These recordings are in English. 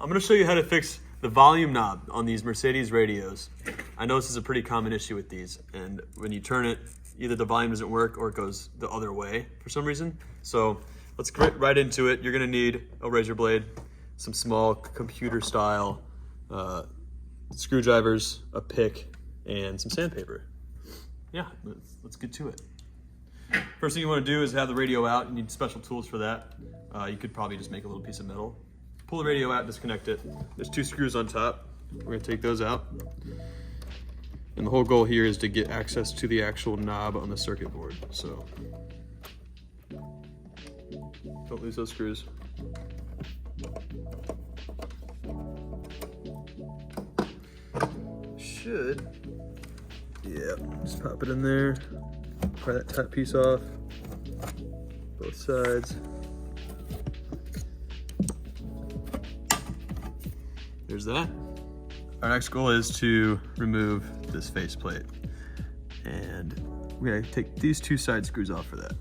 I'm gonna show you how to fix the volume knob on these Mercedes radios. I know this is a pretty common issue with these, and when you turn it, either the volume doesn't work or it goes the other way for some reason. So let's get right into it. You're gonna need a razor blade, some small computer style screwdrivers, a pick, and some sandpaper. Yeah, let's get to it. First thing you want to do is have the radio out. You need special tools for that. You could probably just make a little piece of metal. Pull the radio out, disconnect it. There's 2 screws on top. We're going to take those out. And the whole goal here is to get access to the actual knob on the circuit board. So don't lose those screws. Should, yeah, just pop it in there. Pry that top piece off, both sides. There's that. Our next goal is to remove this faceplate. And we're gonna take these 2 side screws off for that.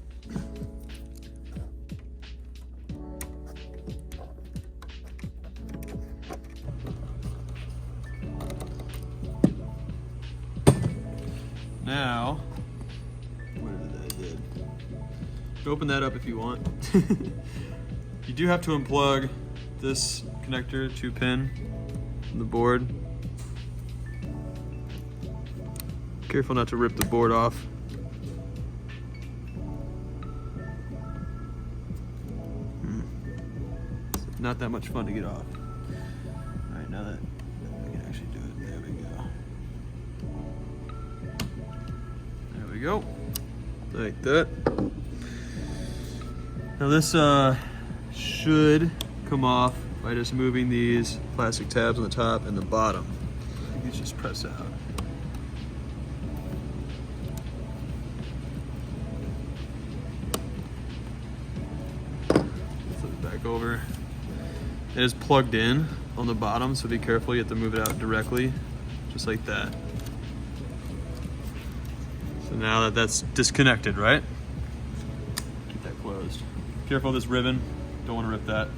Now, open that up if you want. You do have to unplug this connector 2-pin from the board. Careful not to rip the board off. It's not that much fun to get off. All right, now that we can actually do it, there we go. There we go, like that. Now this should come off by just moving these plastic tabs on the top and the bottom. These just press out. Flip it back over. It is plugged in on the bottom, so be careful. You have to move it out directly, just like that. So now that that's disconnected, right? Keep that closed. Careful of this ribbon, don't want to rip that.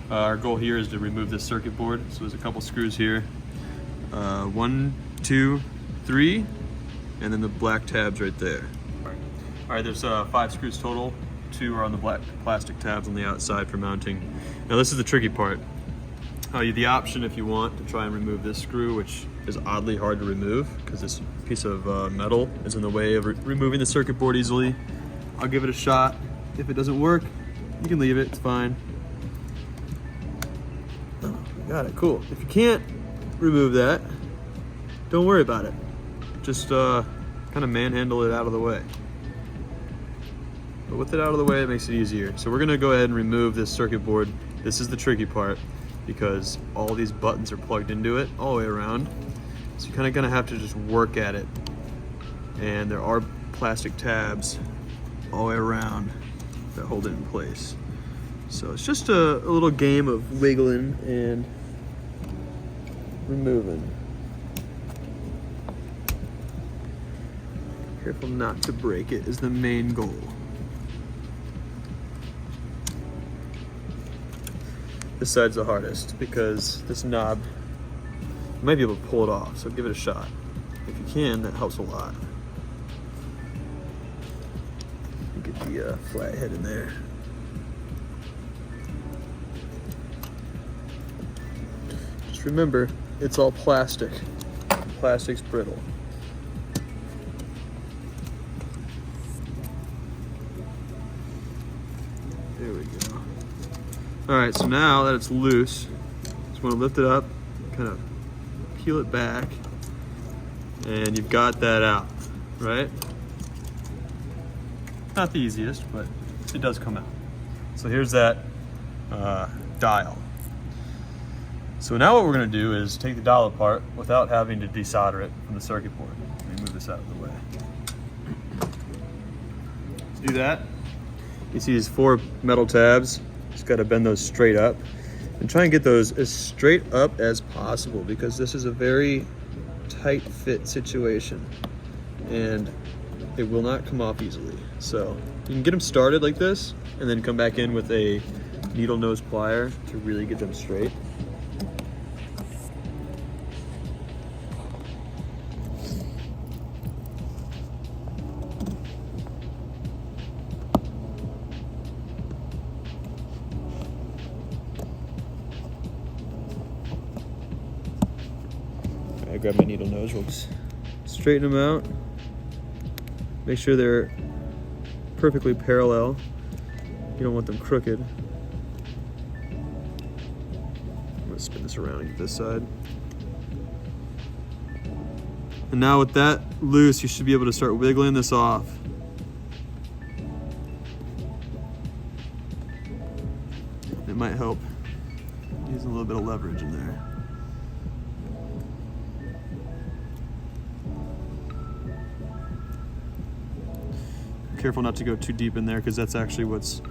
Our goal here is to remove this circuit board. So there's a couple screws here. 1, 2, 3, and then the black tabs right there. All right, there's 5 screws total. 2 are on the black plastic tabs on the outside for mounting. Now this is the tricky part. You have the option if you want to try and remove this screw, which is oddly hard to remove because this piece of metal is in the way of removing the circuit board easily. I'll give it a shot. If it doesn't work, you can leave it, it's fine. Oh, got it, cool. If you can't remove that, don't worry about it. Just kind of manhandle it out of the way. But with it out of the way, it makes it easier. So we're gonna go ahead and remove this circuit board. This is the tricky part because all these buttons are plugged into it all the way around. So you're kind of gonna have to just work at it. And there are plastic tabs all the way around that hold it in place. So it's just a little game of wiggling and removing. Careful not to break it is the main goal. This side's the hardest because this knob, you might be able to pull it off, so give it a shot. If you can, that helps a lot. Get the flat head in there. Just remember, it's all plastic. Plastic's brittle. There we go. All right, so now that it's loose, just want to lift it up, kind of peel it back, and you've got that out, right? Not the easiest, but it does come out. So here's that dial. So now what we're gonna do is take the dial apart without having to desolder it from the circuit board. Let me move this out of the way. To do that, you see these 4 metal tabs. Just gotta bend those straight up and try and get those as straight up as possible because this is a very tight fit situation and it will not come off easily. So you can get them started like this and then come back in with a needle nose plier to really get them straight. grab my needle nose. We'll just straighten them out. Make sure they're perfectly parallel. You don't want them crooked. I'm gonna spin this around and get this side. And now with that loose, you should be able to start wiggling this off. It might help using a little bit of leverage in there. Careful not to go too deep in there, because that's actually what's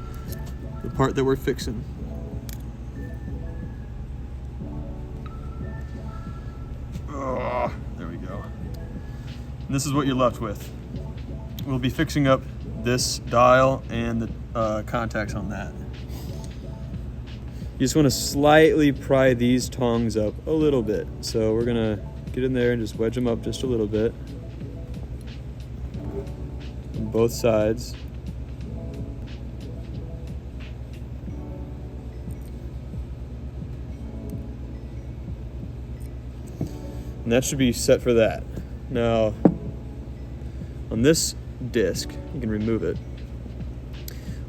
the part that we're fixing. Oh, there we go. And this is what you're left with. We'll be fixing up this dial and the contacts on that. You just want to slightly pry these tongs up a little bit. So we're gonna get in there and just wedge them up just a little bit on both sides. And that should be set for that. Now, on this disc, you can remove it.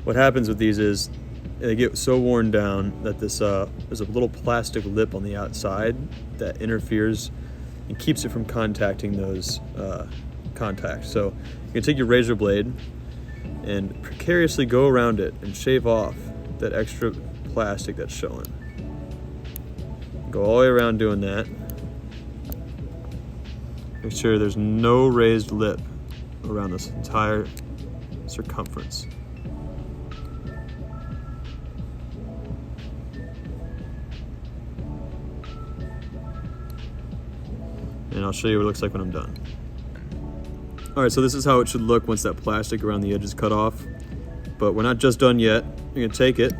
What happens with these is they get so worn down that this there's a little plastic lip on the outside that interferes and keeps it from contacting those contacts. So you can take your razor blade and precariously go around it and shave off that extra plastic that's showing. Go all the way around doing that. Make sure there's no raised lip around this entire circumference. And I'll show you what it looks like when I'm done. All right, so this is how it should look once that plastic around the edge is cut off. But we're not just done yet. You're gonna take it,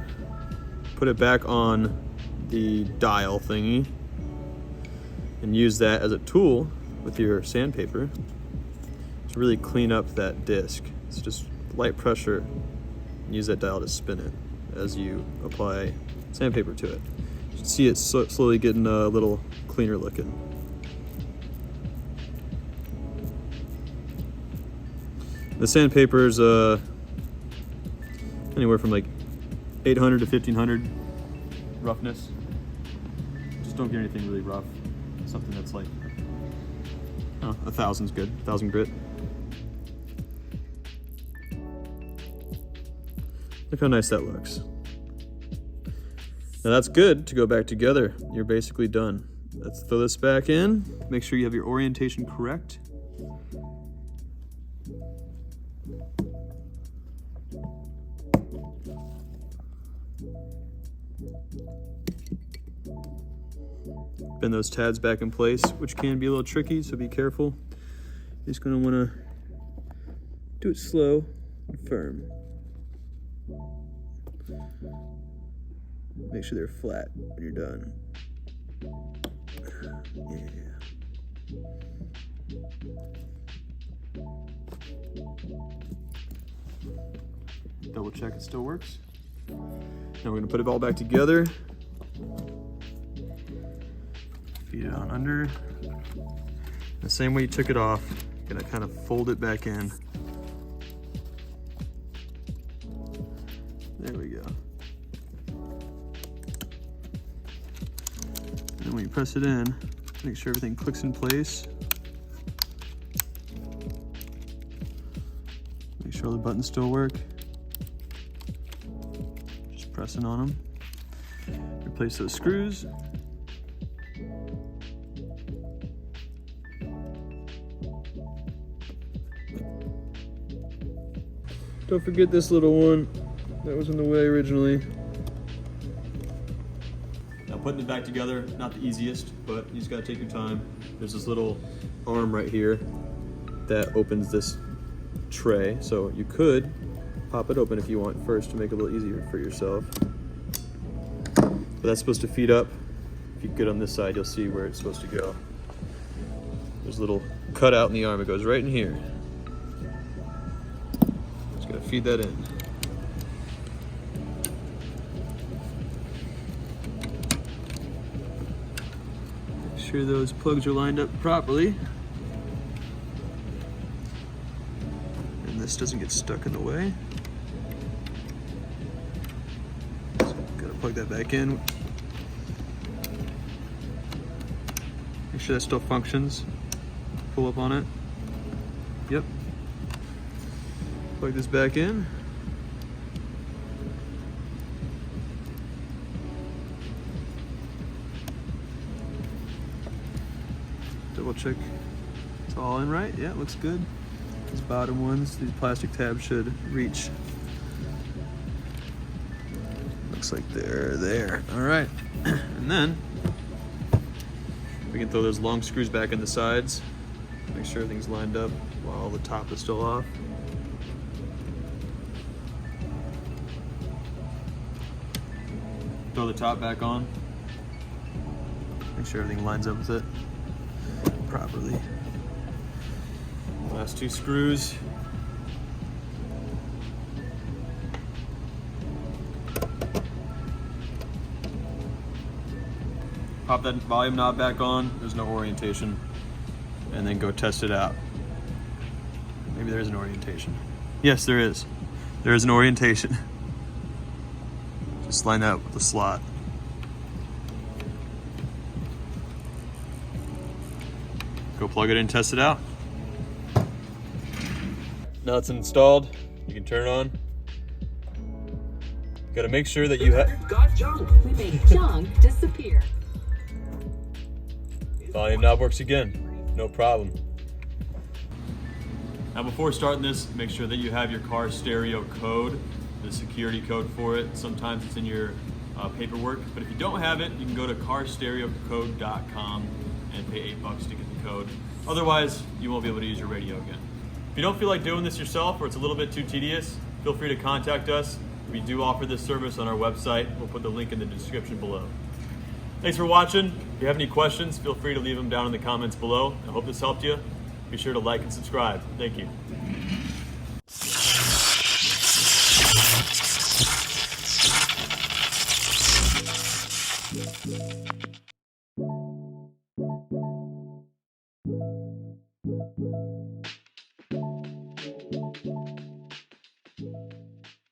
put it back on the dial thingy, and use that as a tool with your sandpaper to really clean up that disc. It's just light pressure, and use that dial to spin it as you apply sandpaper to it. You can see it slowly getting a little cleaner looking. The sandpaper is anywhere from like 800 to 1500 roughness. Just don't get anything really rough. Something that's like, I don't know, 1,000's good, 1,000 grit. Look how nice that looks. Now that's good to go back together. You're basically done. Let's throw this back in. Make sure you have your orientation correct. Bend those tabs back in place, which can be a little tricky, so be careful. You're just gonna wanna do it slow and firm. Make sure they're flat when you're done. Yeah. Double check it still works. Now we're gonna put it all back together. Feed it on under. The same way you took it off, gonna kind of fold it back in. There we go. And when you press it in, make sure everything clicks in place. Make sure all the buttons still work. Just pressing on them. Replace those screws. Don't forget this little one that was in the way originally. Now putting it back together, not the easiest, but you just gotta take your time. There's this little arm right here that opens this tray. So you could pop it open if you want first to make it a little easier for yourself. But that's supposed to feed up. If you get on this side, you'll see where it's supposed to go. There's a little cutout in the arm. It goes right in here. Gotta feed that in. Make sure those plugs are lined up properly. And this doesn't get stuck in the way. So gotta plug that back in. Make sure that still functions. Pull up on it. Yep. Plug this back in. Double check it's all in right. Yeah, looks good. These bottom ones, these plastic tabs should reach. Looks like they're there. All right. And then we can throw those long screws back in the sides. Make sure everything's lined up while the top is still off. Throw the top back on. Make sure everything lines up with it properly. Last two screws. Pop that volume knob back on. There's no orientation. And then go test it out. Maybe there is an orientation. Yes, there is. There is an orientation. Just line that with the slot. Go plug it in, test it out. Now it's installed, you can turn it on. You gotta make sure that you have... Got junk. We made junk disappear. Volume knob works again, no problem. Now before starting this, make sure that you have your car stereo code, the security code for it. Sometimes it's in your paperwork, but if you don't have it, you can go to carstereocode.com and pay $8 to get the code. Otherwise, you won't be able to use your radio again. If you don't feel like doing this yourself or it's a little bit too tedious, feel free to contact us. We do offer this service on our website. We'll put the link in the description below. Thanks for watching. If you have any questions, feel free to leave them down in the comments below. I hope this helped you. Be sure to like and subscribe. Thank you.